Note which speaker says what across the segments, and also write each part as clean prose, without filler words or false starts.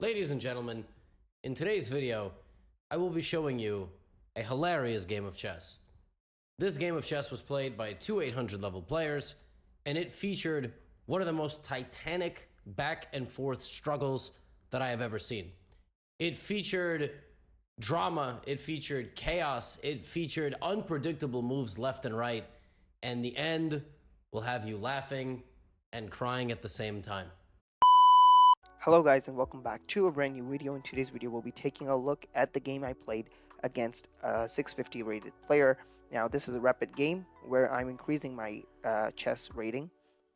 Speaker 1: Ladies and gentlemen, in today's video, I will be showing you a hilarious game of chess. This game of chess was played by two 800 level players, and it featured one of the most titanic back and forth struggles that I have ever seen. It featured drama, it featured chaos, it featured unpredictable moves left and right, and the end will have you laughing and crying at the same time.
Speaker 2: Hello guys and welcome back to a brand new video. In today's video we'll be taking a look at the game I played against a 650 rated player. Now this is a rapid game where I'm increasing my chess rating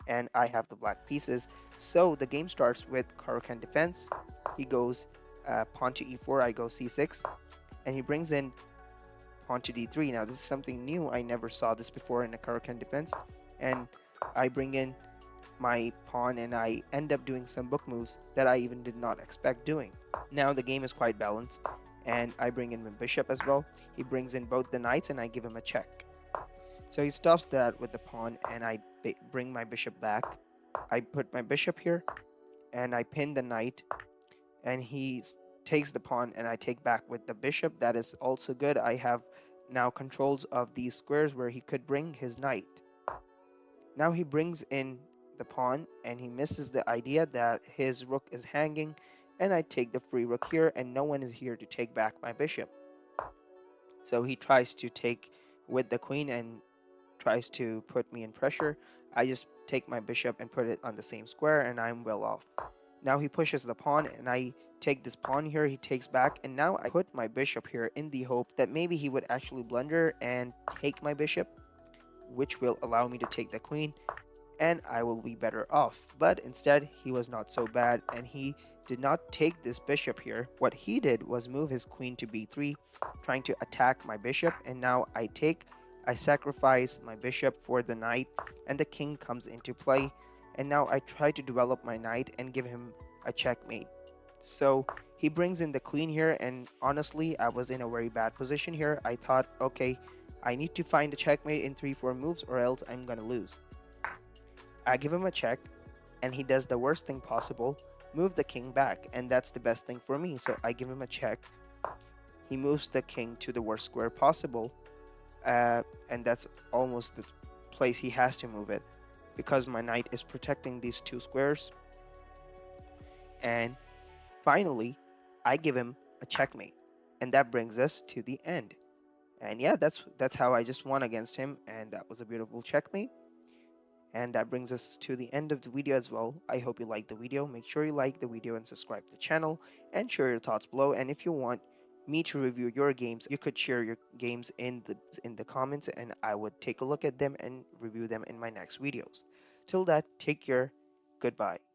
Speaker 2: and I have the black pieces. So the game starts with Caro-Kann defense. He goes pawn to e4, I go c6, and he brings in pawn to d3. Now this is something new, I never saw this before in a Caro-Kann defense, and I bring in my pawn and I end up doing some book moves that I even did not expect doing. Now the game is quite balanced and I bring in my bishop as well. He brings in both the knights and I give him a check. So he stops that with the pawn and I bring my bishop back. I put my bishop here and I pin the knight, and he takes the pawn and I take back with the bishop. That is also good. I have now controls of these squares where he could bring his knight. Now he brings in the pawn and he misses the idea that his rook is hanging, and I take the free rook here and no one is here to take back my bishop. So he tries to take with the queen and tries to put me in pressure. I just take my bishop and put it on the same square and I'm well off. Now he pushes the pawn and I take this pawn here, he takes back, and now I put my bishop here in the hope that maybe he would actually blunder and take my bishop, which will allow me to take the queen and I will be better off. But instead he was not so bad and he did not take this bishop here. What he did was move his queen to b3, trying to attack my bishop, and now I sacrifice my bishop for the knight and the king comes into play, and now I try to develop my knight and give him a checkmate. So he brings in the queen here, and honestly I was in a very bad position here. I thought, okay, I need to find a checkmate in 3-4 moves or else I'm gonna lose. I give him a check and he does the worst thing possible, move the king back, and that's the best thing for me. So I give him a check. He moves the king to the worst square possible, and that's almost the place he has to move it because my knight is protecting these two squares. And finally I give him a checkmate, and that brings us to the end. And yeah, that's how I just won against him, and that was a beautiful checkmate. And that brings us to the end of the video as well. I hope you liked the video. Make sure you like the video and subscribe to the channel and share your thoughts below. And if you want me to review your games, you could share your games in the comments and I would take a look at them and review them in my next videos. Till that, take care. Goodbye.